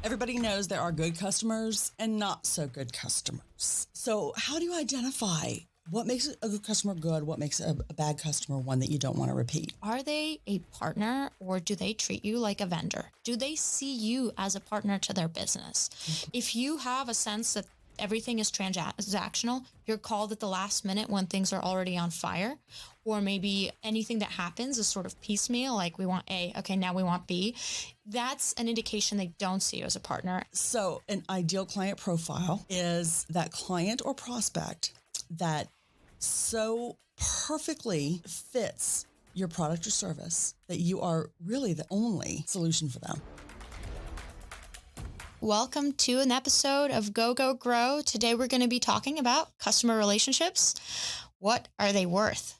Everybody knows there are good customers and not so good customers. So how do you identify what makes a good customer good? What makes a bad customer one that you don't want to repeat? Are they a partner or do they treat you like a vendor? Do they see you as a partner to their business? If you have a sense that everything is transactional, you're called at the last minute when things are already on fire, or maybe anything that happens is sort of piecemeal, like we want A, okay, now we want B. That's an indication they don't see you as a partner. So an ideal client profile is that client or prospect that so perfectly fits your product or service that you are really the only solution for them. Welcome to an episode of Go, Go, Grow. Today we're going to be talking about customer relationships. What are they worth?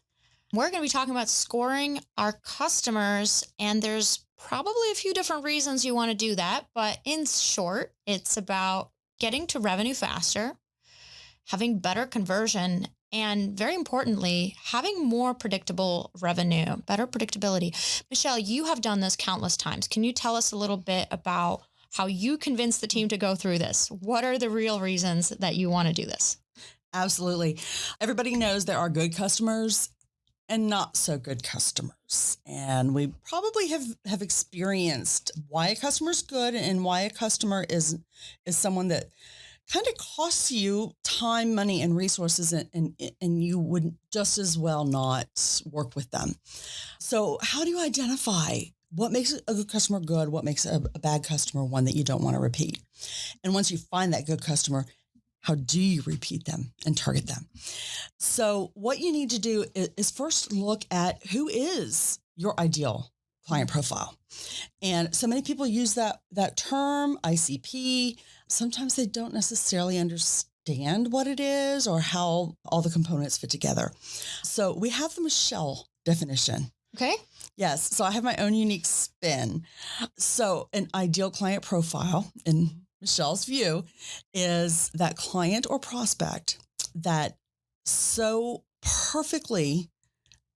We're going to be talking about scoring our customers, and there's probably a few different reasons you want to do that. But in short, it's about getting to revenue faster, having better conversion, and very importantly, having more predictable revenue, better predictability. Michelle, you have done this countless times. Can you tell us a little bit about how you convinced the team to go through this? What are the real reasons that you want to do this? Absolutely. Everybody knows there are good customers and not so good customers. And we probably have experienced why a customer is good and why a customer is someone that kind of costs you time, money, and resources, and you would just as well not work with them. So how do you identify what makes a good customer good? What makes a bad customer one that you don't want to repeat? And once you find that good customer, how do you repeat them and target them? So what you need to do is first look at who is your ideal client profile. And so many people use that term, ICP. Sometimes they don't necessarily understand what it is or how all the components fit together. So we have the Michelle definition. Okay. Yes. So I have my own unique spin. So an ideal client profile, in Michelle's view, is that client or prospect that so perfectly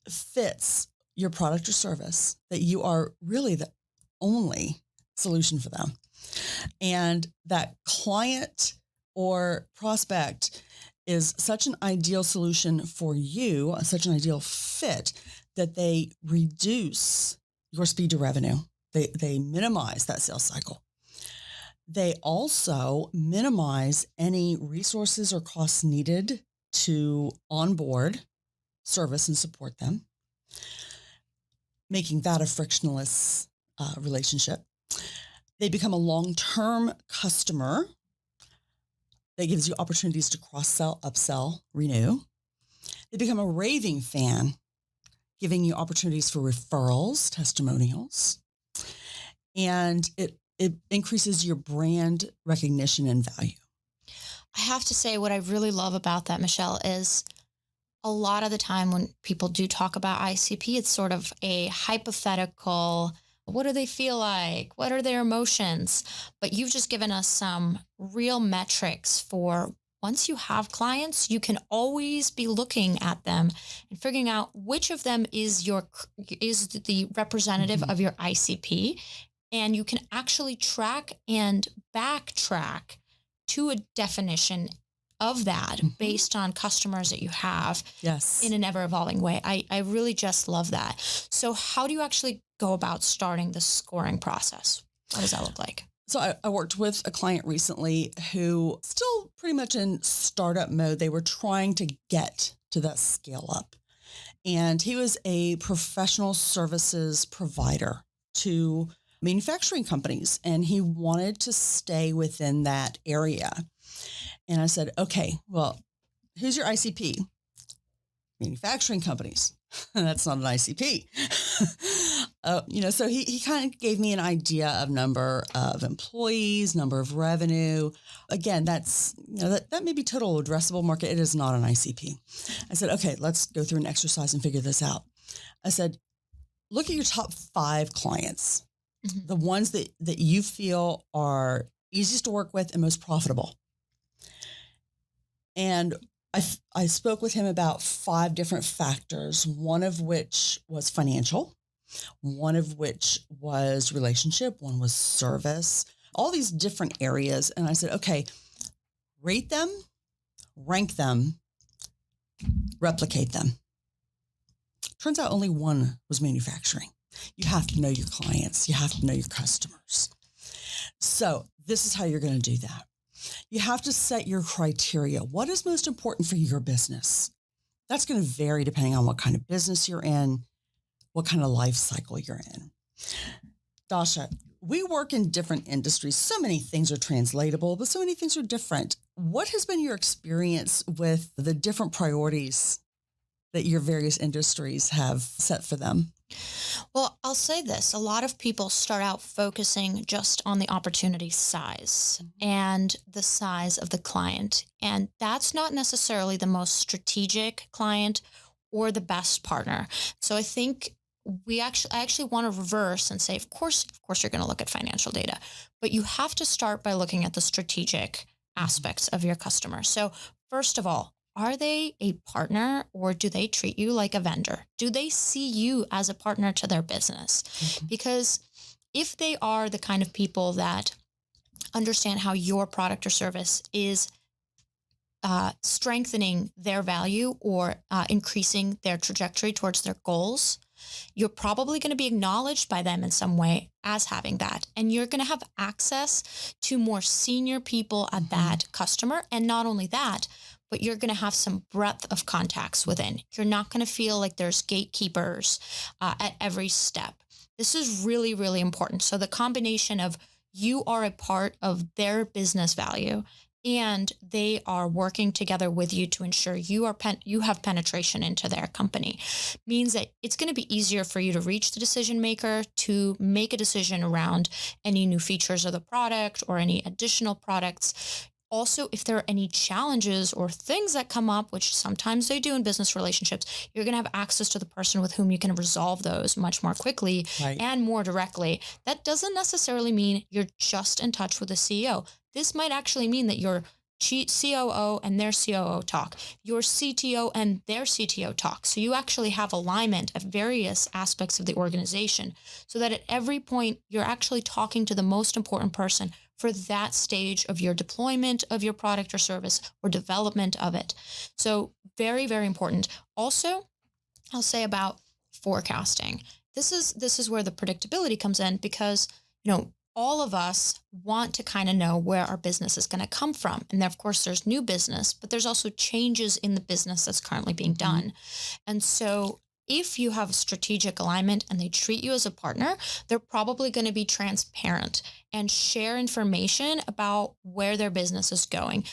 fits your product or service that you are really the only solution for them. And that client or prospect is such an ideal solution for you, such an ideal fit, that they reduce your speed to revenue. They minimize that sales cycle. They also minimize any resources or costs needed to onboard, service, and support them, making that a frictionless relationship. They become a long-term customer that gives you opportunities to cross-sell, upsell, renew. They become a raving fan, giving you opportunities for referrals, testimonials, and it increases your brand recognition and value. I have to say what I really love about that, Michelle, is a lot of the time when people do talk about ICP, it's sort of a hypothetical. What do they feel like? What are their emotions? But you've just given us some real metrics for once you have clients, you can always be looking at them and figuring out which of them is the representative of your ICP. And you can actually track and backtrack to a definition of that based on customers that you have. Yes. In an ever evolving way. I really just love that. So how do you actually go about starting the scoring process? What does that look like? So I worked with a client recently who still pretty much in startup mode. They were trying to get to that scale up. And he was a professional services provider to manufacturing companies, and he wanted to stay within that area. And I said, okay, well, who's your ICP? Manufacturing companies. That's not an ICP. So he kind of gave me an idea of number of employees, number of revenue. Again, that's, that may be total addressable market. It is not an ICP. I said, okay, let's go through an exercise and figure this out. I said, look at your top 5 clients, the ones that you feel are easiest to work with and most profitable. And I spoke with him about 5 different factors, one of which was financial, one of which was relationship, one was service, all these different areas. And I said, okay, rate them, rank them, replicate them. Turns out only one was manufacturing. You have to know your clients. You have to know your customers. So this is how you're going to do that. You have to set your criteria. What is most important for your business? That's going to vary depending on what kind of business you're in, what kind of life cycle you're in. Dasha, we work in different industries. So many things are translatable, but so many things are different. What has been your experience with the different priorities that your various industries have set for them? Well, I'll say this. A lot of people start out focusing just on the opportunity size and the size of the client. And that's not necessarily the most strategic client or the best partner. So I think I actually want to reverse and say, of course, you're going to look at financial data, but you have to start by looking at the strategic aspects of your customer. So first of all, are they a partner or do they treat you like a vendor? Do they see you as a partner to their business? Because if they are the kind of people that understand how your product or service is strengthening their value or increasing their trajectory towards their goals, you're probably going to be acknowledged by them in some way as having that. And you're going to have access to more senior people at that customer. And not only that, but you're going to have some breadth of contacts within. You're not going to feel like there's gatekeepers at every step. This is really, really important. So the combination of you are a part of their business value and they are working together with you to ensure you have penetration into their company means that it's going to be easier for you to reach the decision maker to make a decision around any new features of the product or any additional products. Also, if there are any challenges or things that come up, which sometimes they do in business relationships, you're going to have access to the person with whom you can resolve those much more quickly and more directly. That doesn't necessarily mean you're just in touch with the CEO. This might actually mean that your COO and their COO talk, your CTO and their CTO talk. So you actually have alignment at various aspects of the organization so that at every point you're actually talking to the most important person for that stage of your deployment of your product or service or development of it. So very, very important. Also, I'll say about forecasting. This is where the predictability comes in because, all of us want to kind of know where our business is going to come from. And then, of course, there's new business, but there's also changes in the business that's currently being done. And so if you have a strategic alignment and they treat you as a partner, they're probably going to be transparent and share information about where their business is going.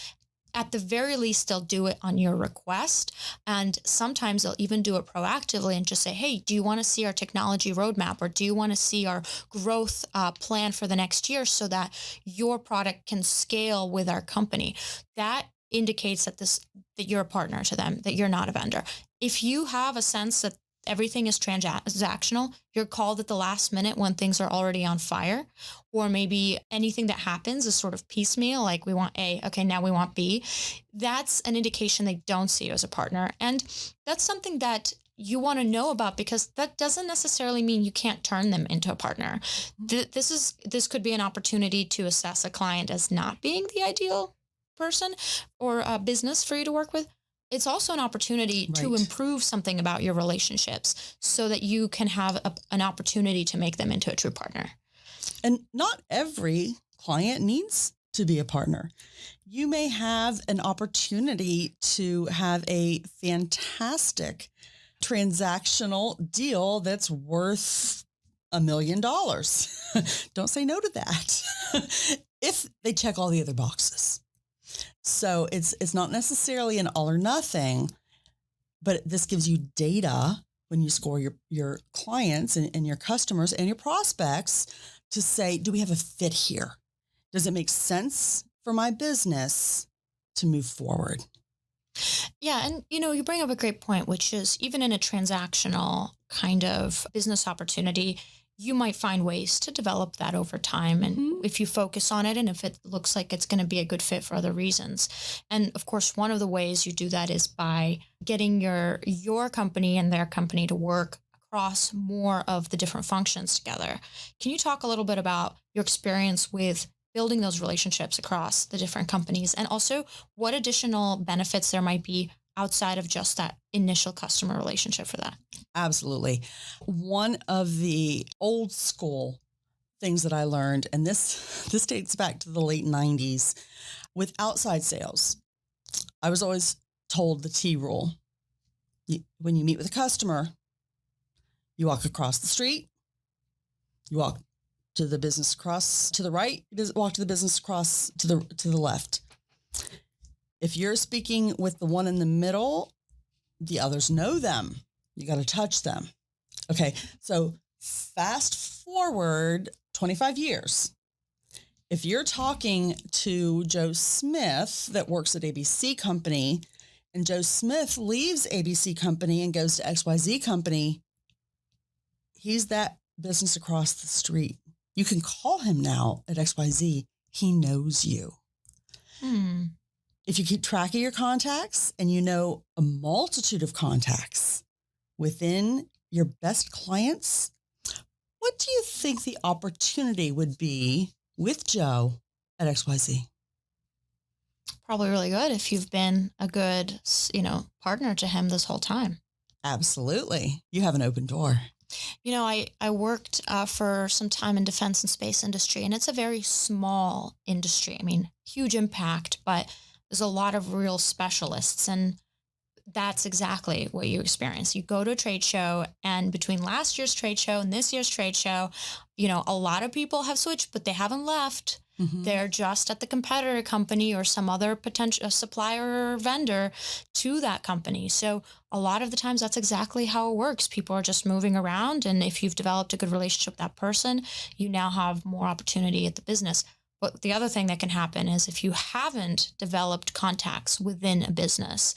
At the very least, they'll do it on your request. And sometimes they'll even do it proactively and just say, hey, do you want to see our technology roadmap or do you want to see our growth plan for the next year so that your product can scale with our company? That indicates that you're a partner to them, that you're not a vendor. If you have a sense that everything is transactional, you're called at the last minute when things are already on fire, or maybe anything that happens is sort of piecemeal, like we want A, okay, now we want B. That's an indication they don't see you as a partner. And that's something that you want to know about because that doesn't necessarily mean you can't turn them into a partner. This could be an opportunity to assess a client as not being the ideal person or a business for you to work with. It's also an opportunity to improve something about your relationships so that you can have an opportunity to make them into a true partner. And not every client needs to be a partner. You may have an opportunity to have a fantastic transactional deal that's worth $1 million. Don't say no to that if they check all the other boxes. So it's not necessarily an all or nothing, but this gives you data when you score your clients and your customers and your prospects to say, do we have a fit here? Does it make sense for my business to move forward? Yeah. And, you bring up a great point, which is even in a transactional kind of business opportunity, you might find ways to develop that over time. And if you focus on it and if it looks like it's going to be a good fit for other reasons. And of course, one of the ways you do that is by getting your company and their company to work across more of the different functions together. Can you talk a little bit about your experience with building those relationships across the different companies, and also what additional benefits there might be outside of just that initial customer relationship for that. Absolutely. One of the old school things that I learned, and this dates back to the late 90s, with outside sales, I was always told the T rule. When you meet with a customer, you walk across the street, you walk to the business across to the right, you walk to the business across to the left. If you're speaking with the one in the middle, the others know them. You got to touch them. Okay. So fast forward 25 years. If you're talking to Joe Smith that works at ABC Company, and Joe Smith leaves ABC Company and goes to XYZ Company, he's that business across the street. You can call him now at XYZ. He knows you. If you keep track of your contacts and you know a multitude of contacts within your best clients, what do you think the opportunity would be with Joe at XYZ? Probably really good if you've been a good, partner to him this whole time. Absolutely. You have an open door. I worked for some time in defense and space industry, and it's a very small industry. I mean, huge impact, but there's a lot of real specialists, and that's exactly what you experience. You go to a trade show, and between last year's trade show and this year's trade show, a lot of people have switched, but they haven't left. Mm-hmm. They're just at the competitor company or some other potential supplier or vendor to that company. So a lot of the times that's exactly how it works. People are just moving around. And if you've developed a good relationship with that person, you now have more opportunity at the business. But the other thing that can happen is if you haven't developed contacts within a business,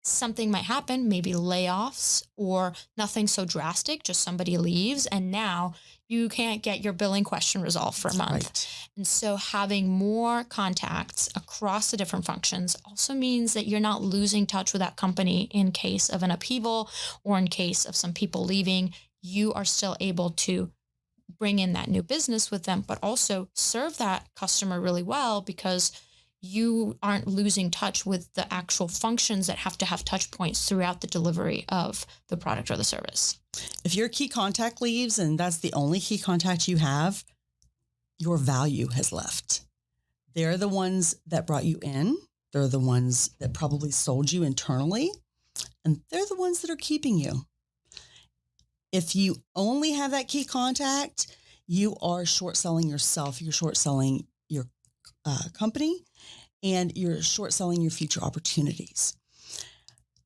something might happen, maybe layoffs or nothing so drastic, just somebody leaves and now you can't get your billing question resolved for a month. Right. And so having more contacts across the different functions also means that you're not losing touch with that company in case of an upheaval or in case of some people leaving. You are still able to bring in that new business with them, but also serve that customer really well because you aren't losing touch with the actual functions that have to have touch points throughout the delivery of the product or the service. If your key contact leaves and that's the only key contact you have, your value has left. They're the ones that brought you in. They're the ones that probably sold you internally, and they're the ones that are keeping you. If you only have that key contact, you are short selling yourself. You're short selling your company, and you're short selling your future opportunities.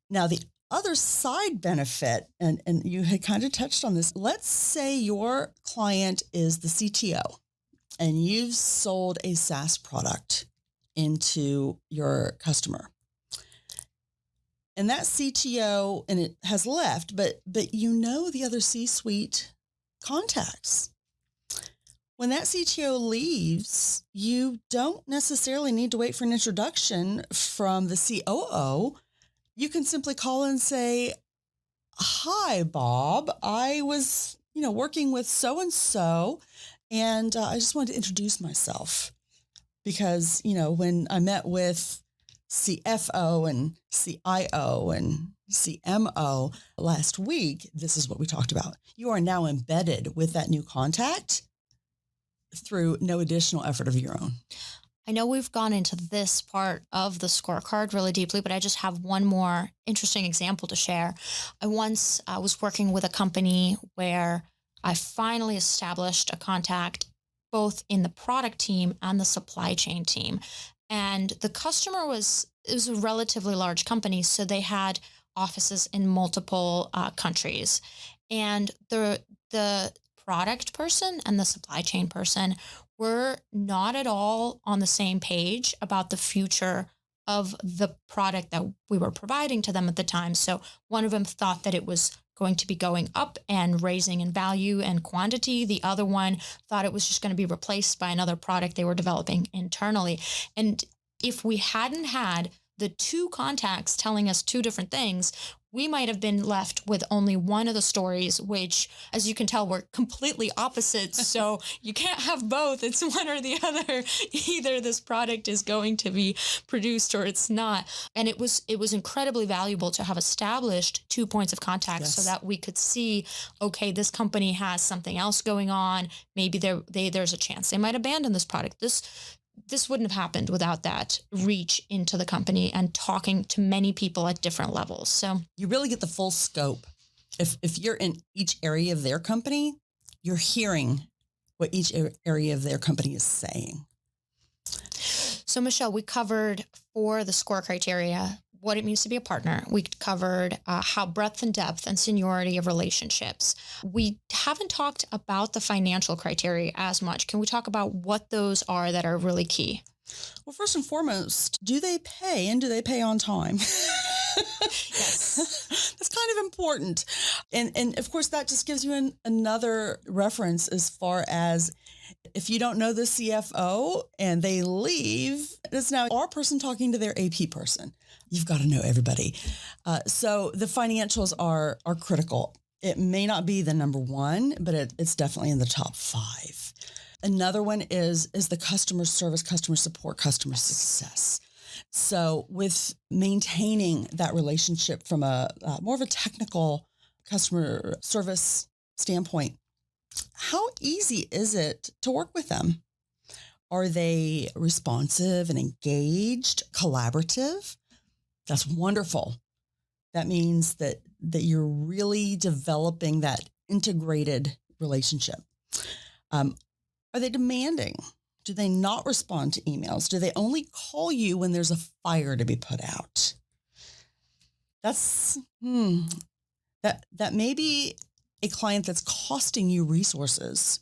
Now, the other side benefit, and you had kind of touched on this, let's say your client is the CTO and you've sold a SaaS product into your customer. And that CTO, and it has left, but the other C-suite contacts. When that CTO leaves, you don't necessarily need to wait for an introduction from the COO. You can simply call and say, "Hi, Bob. I was, working with so-and-so, and I just wanted to introduce myself because, when I met with CFO and CIO and CMO last week, this is what we talked about." You are now embedded with that new contact through no additional effort of your own. I know we've gone into this part of the scorecard really deeply, but I just have one more interesting example to share. I once was working with a company where I finally established a contact both in the product team and the supply chain team. And the customer it was a relatively large company, so they had offices in multiple countries. And the product person and the supply chain person were not at all on the same page about the future of the product that we were providing to them at the time. So one of them thought that it was going to be going up and raising in value and quantity. The other one thought it was just going to be replaced by another product they were developing internally. And if we hadn't had the two contacts telling us two different things, we might have been left with only one of the stories, which, as you can tell, were completely opposites. So you can't have both. It's one or the other. Either this product is going to be produced or it's not. And it was incredibly valuable to have established 2 points of contact so that we could see, okay, this company has something else going on. Maybe there's a chance they might abandon this product. This wouldn't have happened without that reach into the company and talking to many people at different levels. So you really get the full scope. If you're in each area of their company, you're hearing what each area of their company is saying. So Michelle, we covered for the SCORE criteria, what it means to be a partner. We covered how breadth and depth and seniority of relationships. We haven't talked about the financial criteria as much. Can we talk about what those are that are really key? Well, first and foremost, do they pay, and do they pay on time? Yes. That's kind of important. And of course, that just gives you another reference as far as if you don't know the CFO and they leave, it's now our person talking to their AP person. You've got to know everybody. So the financials are critical. It may not be the number one, but it's definitely in the top 5. Another one is the customer service, customer support, customer success. So with maintaining that relationship from a more of a technical customer service standpoint, how easy is it to work with them? Are they responsive and engaged, collaborative? That's wonderful. That means that you're really developing that integrated relationship. Are they demanding? Do they not respond to emails? Do they only call you when there's a fire to be put out? That's that may be a client that's costing you resources,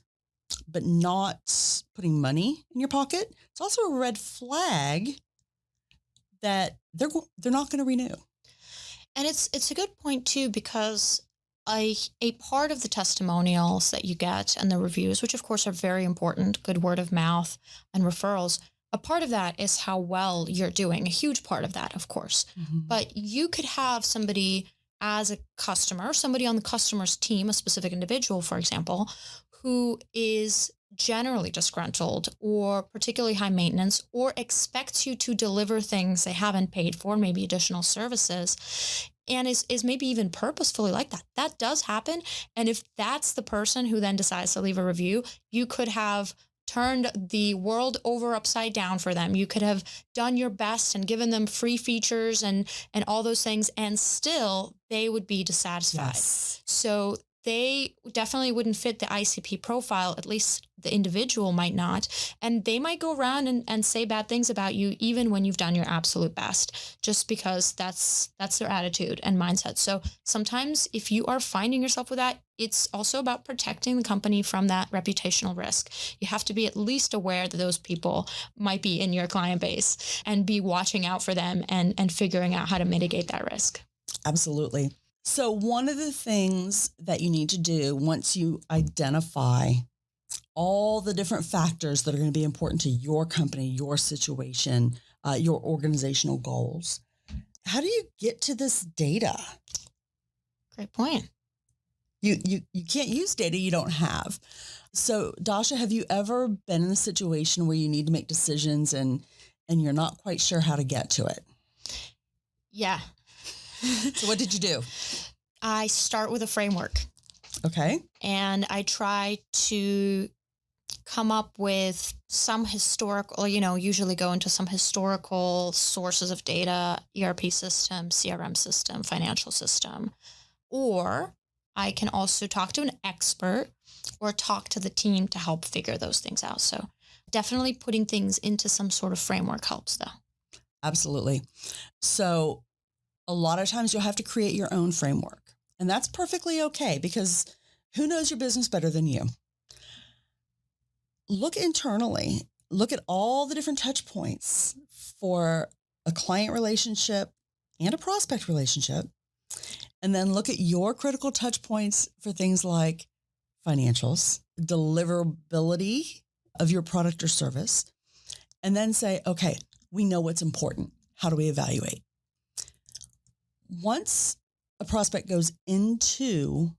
but not putting money in your pocket. It's also a red flag that they're not going to renew. And it's a good point too, because a part of the testimonials that you get and the reviews, which of course are very important, good word of mouth and referrals, a part of that is how well you're doing, a huge part of that, of course. Mm-hmm. But you could have somebody as a customer, somebody on the customer's team, a specific individual, for example, who is generally disgruntled or particularly high maintenance or expects you to deliver things they haven't paid for, maybe additional services, and is maybe even purposefully like that. That does happen. And if that's the person who then decides to leave a review, you could have turned the world over upside down for them. You could have done your best and given them free features and all those things, and still they would be dissatisfied. Yes. So they definitely wouldn't fit the ICP profile, at least the individual might not. And they might go around and say bad things about you, even when you've done your absolute best, just because that's their attitude and mindset. So sometimes if you are finding yourself with that, it's also about protecting the company from that reputational risk. You have to be at least aware that those people might be in your client base and be watching out for them and figuring out how to mitigate that risk. Absolutely. So one of the things that you need to do once you identify all the different factors that are going to be important to your company, your situation, your organizational goals, how do you get to this data? Great point. You can't use data you don't have. So Dasha, have you ever been in a situation where you need to make decisions and you're not quite sure how to get to it? Yeah. So what did you do? I start with a framework. Okay. And I try to come up with some historical, usually go into some historical sources of data, ERP system, CRM system, financial system. Or I can also talk to an expert or talk to the team to help figure those things out. So definitely putting things into some sort of framework helps though. Absolutely. So a lot of times you'll have to create your own framework, and that's perfectly okay because who knows your business better than you? Look internally, look at all the different touch points for a client relationship and a prospect relationship, and then look at your critical touch points for things like financials, deliverability of your product or service, and then say, okay, we know what's important. How do we evaluate? Once a prospect goes into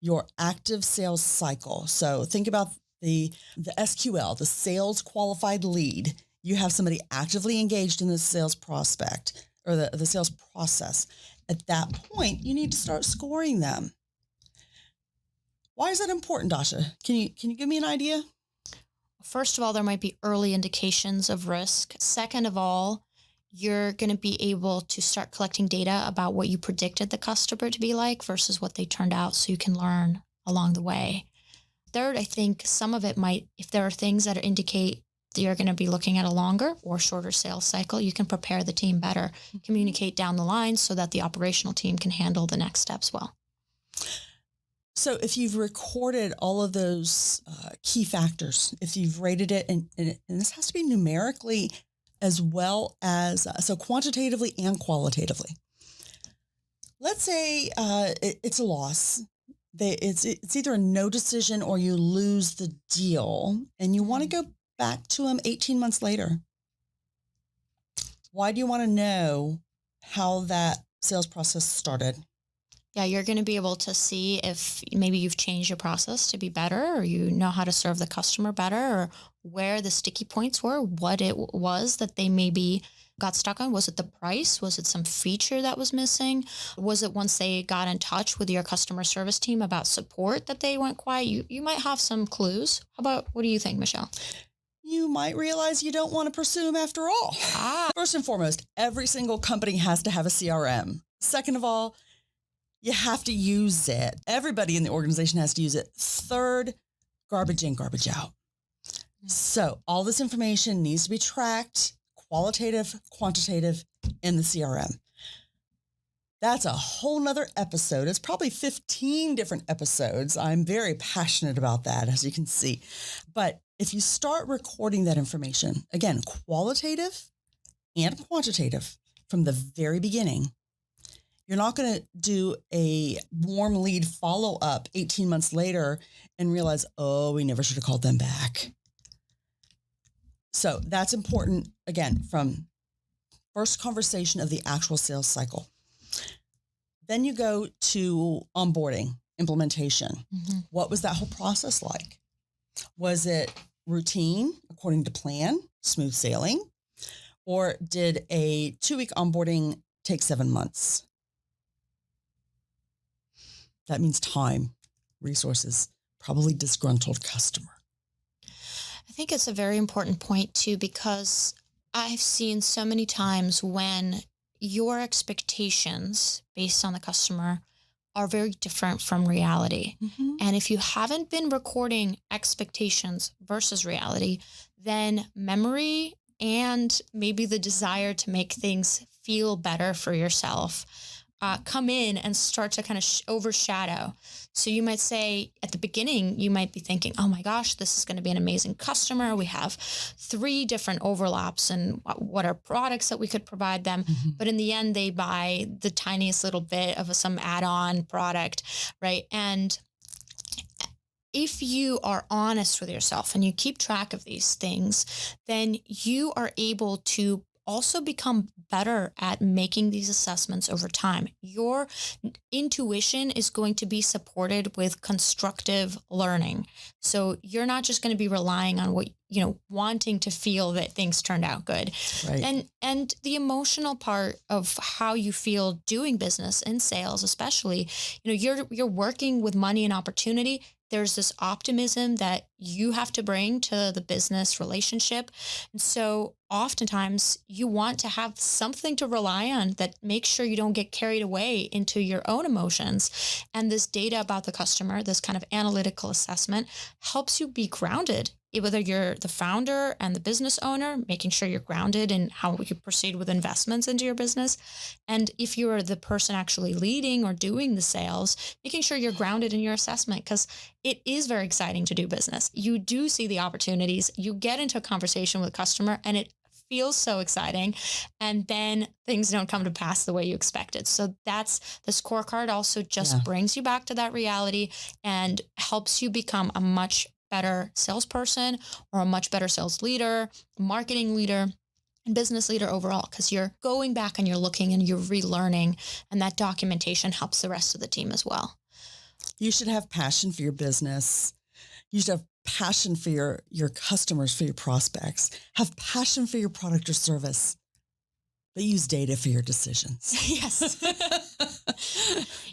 your active sales cycle, so think about the SQL, the sales qualified lead. You have somebody actively engaged in the sales prospect or the sales process. At that point, you need to start scoring them. Why is that important, Dasha? Can you give me an idea? First of all, there might be early indications of risk. Second of all, you're going to be able to start collecting data about what you predicted the customer to be like versus what they turned out, so you can learn along the way. Third, I think some of it might, if there are things that indicate that you're going to be looking at a longer or shorter sales cycle, you can prepare the team better, communicate down the line so that the operational team can handle the next steps well. So if you've recorded all of those key factors, if you've rated it, and this has to be numerically as well as, so quantitatively and qualitatively. Let's say it's a loss. It's either a no decision or you lose the deal and you want to go back to them 18 months later. Why do you want to know how that sales process started? Yeah, you're going to be able to see if maybe you've changed your process to be better, or you know how to serve the customer better, or where the sticky points were, what it was that they maybe got stuck on. Was it the price? Was it some feature that was missing? Was it once they got in touch with your customer service team about support that they went quiet? You might have some clues. What do you think, Michelle? You might realize you don't want to pursue them after all. First and foremost, every single company has to have a CRM. Second of all, you have to use it. Everybody in the organization has to use it. Third, garbage in, garbage out. So all this information needs to be tracked, qualitative, quantitative, in the CRM. That's a whole nother episode. It's probably 15 different episodes. I'm very passionate about that, as you can see. But if you start recording that information, again, qualitative and quantitative from the very beginning, you're not going to do a warm lead follow-up 18 months later and realize, oh, we never should have called them back. So that's important, again, from first conversation of the actual sales cycle. Then you go to onboarding, implementation. Mm-hmm. What was that whole process like? Was it routine, according to plan, smooth sailing? Or did a 2-week onboarding take 7 months? That means time, resources, probably disgruntled customer. I think it's a very important point too, because I've seen so many times when your expectations based on the customer are very different from reality. Mm-hmm. And if you haven't been recording expectations versus reality, then memory and maybe the desire to make things feel better for yourself come in and start to kind of overshadow. So you might say at the beginning, you might be thinking, oh my gosh, this is going to be an amazing customer. We have 3 different overlaps and what are products that we could provide them. Mm-hmm. But in the end, they buy the tiniest little bit of some add-on product, right? And if you are honest with yourself and you keep track of these things, then you are able to also become better at making these assessments over time. Your intuition is going to be supported with constructive learning. So you're not just going to be relying on what, wanting to feel that things turned out good. Right. And the emotional part of how you feel doing business in sales, especially, you're working with money and opportunity. There's this optimism that you have to bring to the business relationship. And so oftentimes you want to have something to rely on that makes sure you don't get carried away into your own emotions. And this data about the customer, this kind of analytical assessment, helps you be grounded. Whether you're the founder and the business owner, making sure you're grounded in how you proceed with investments into your business. And if you're the person actually leading or doing the sales, making sure you're grounded in your assessment, because it is very exciting to do business. You do see the opportunities. You get into a conversation with a customer and it feels so exciting. And then things don't come to pass the way you expected. So that's the scorecard also just brings you back to that reality and helps you become a much better salesperson or a much better sales leader, marketing leader. and business leader overall, because you're going back and you're looking and you're relearning, and that documentation helps the rest of the team as well. You should have passion for your business. You should have passion for your customers, for your prospects. Have passion for your product or service, but use data for your decisions. Yes.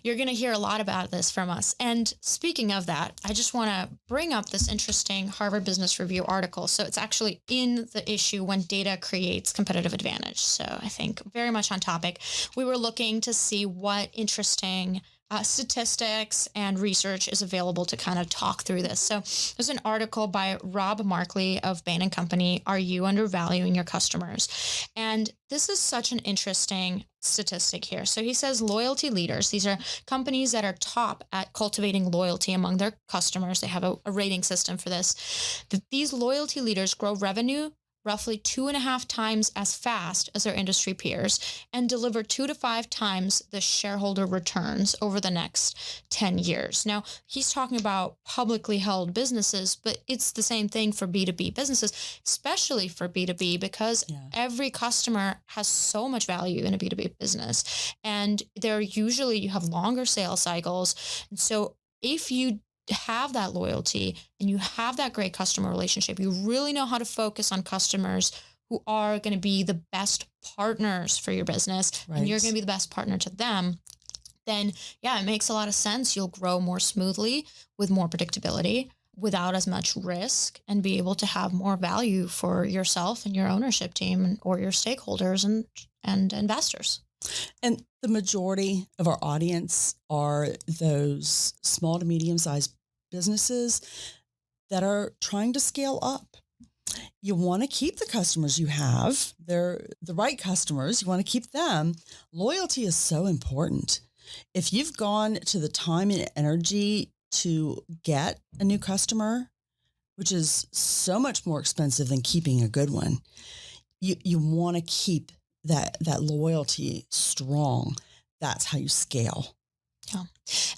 You're going to hear a lot about this from us. And speaking of that, I just want to bring up this interesting Harvard Business Review article. So it's actually in the issue, When Data Creates Competitive Advantage. So I think very much on topic. We were looking to see what interesting statistics and research is available to kind of talk through this. So there's an article by Rob Markley of Bain & Company, Are You Undervaluing Your Customers? And this is such an interesting statistic here. So he says loyalty leaders, these are companies that are top at cultivating loyalty among their customers. They have a rating system for this. That these loyalty leaders grow revenue roughly 2.5 times as fast as their industry peers and deliver 2 to 5 times the shareholder returns over the next 10 years. Now, he's talking about publicly held businesses, but it's the same thing for B2B businesses, especially for B2B, because every customer has so much value in a B2B business. And you have longer sales cycles. And so if you have that loyalty and you have that great customer relationship, you really know how to focus on customers who are going to be the best partners for your business, and you're going to be the best partner to them, then it makes a lot of sense. You'll grow more smoothly with more predictability without as much risk, and be able to have more value for yourself and your ownership team or your stakeholders and investors. And the majority of our audience are those small to medium-sized businesses that are trying to scale up. You want to keep the customers you have. They're the right customers. You want to keep them. Loyalty is so important. If you've gone to the time and energy to get a new customer, which is so much more expensive than keeping a good one, you want to keep that loyalty strong. That's how you scale. Yeah.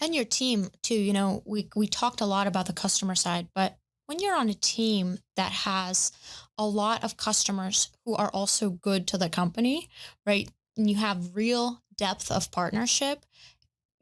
And your team too, we talked a lot about the customer side, but when you're on a team that has a lot of customers who are also good to the company, right? And you have real depth of partnership,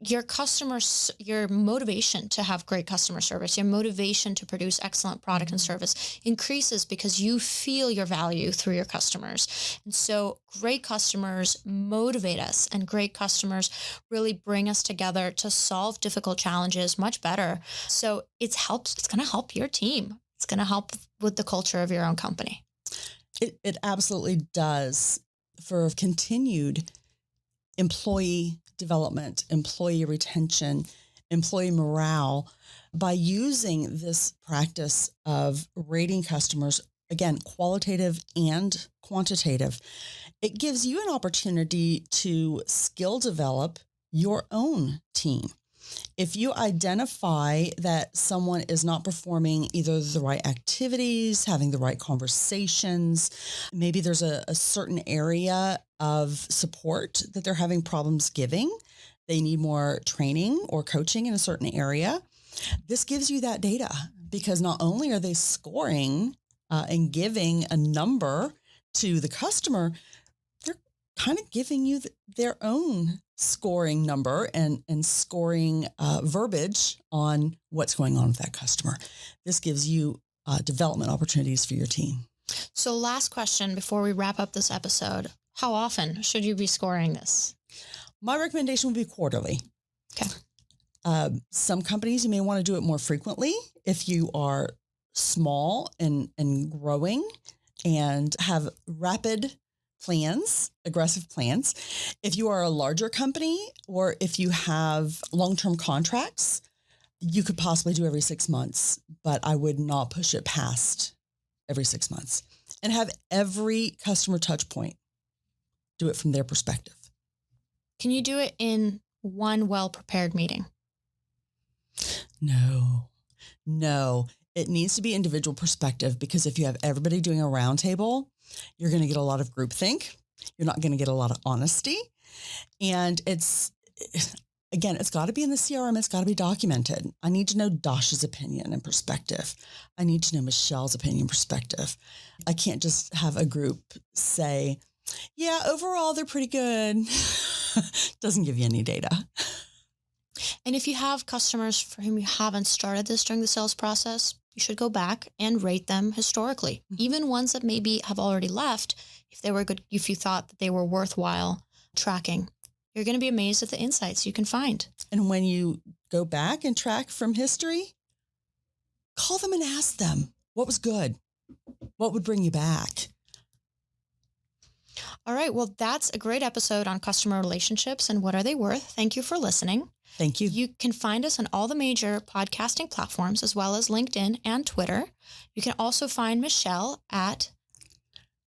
your customers, your motivation to have great customer service, your motivation to produce excellent product and service increases because you feel your value through your customers. And so great customers motivate us, and great customers really bring us together to solve difficult challenges much better. So it's going to help your team. It's going to help with the culture of your own company. It absolutely does. For continued employee development, employee retention, employee morale, by using this practice of rating customers, again, qualitative and quantitative, it gives you an opportunity to skill develop your own team. If you identify that someone is not performing either the right activities, having the right conversations, maybe there's a certain area of support that they're having problems giving, they need more training or coaching in a certain area, this gives you that data, because not only are they scoring and giving a number to the customer, they're kind of giving you their own scoring number and scoring verbiage on what's going on with that customer. This gives you development opportunities for your team. So last question before we wrap up this episode, how often should you be scoring this? My recommendation would be quarterly. Okay. Some companies, you may want to do it more frequently if you are small and growing and have rapid plans, aggressive plans. If you are a larger company, or if you have long-term contracts, you could possibly do every 6 months, but I would not push it past every 6 months, and have every customer touch point. Do it from their perspective. Can you do it in one well-prepared meeting? No. It needs to be individual perspective, because if you have everybody doing a roundtable, you're going to get a lot of groupthink. You're not going to get a lot of honesty. And Again, it's got to be in the CRM. It's got to be documented. I need to know Dasha's opinion and perspective. I need to know Michelle's opinion and perspective. I can't just have a group say, yeah, overall, they're pretty good. Doesn't give you any data. And if you have customers for whom you haven't started this during the sales process, you should go back and rate them historically. Even ones that maybe have already left, if they were good, if you thought that they were worthwhile tracking, you're going to be amazed at the insights you can find. And when you go back and track from history, call them and ask them what was good, what would bring you back. All right. Well, that's a great episode on customer relationships and what are they worth. Thank you for listening. Thank you. You can find us on all the major podcasting platforms, as well as LinkedIn and Twitter. You can also find Michelle at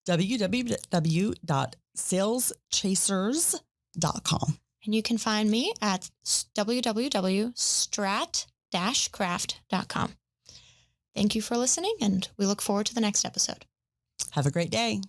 www.saleschasers.com. And you can find me at www.strat-craft.com. Thank you for listening, and we look forward to the next episode. Have a great day.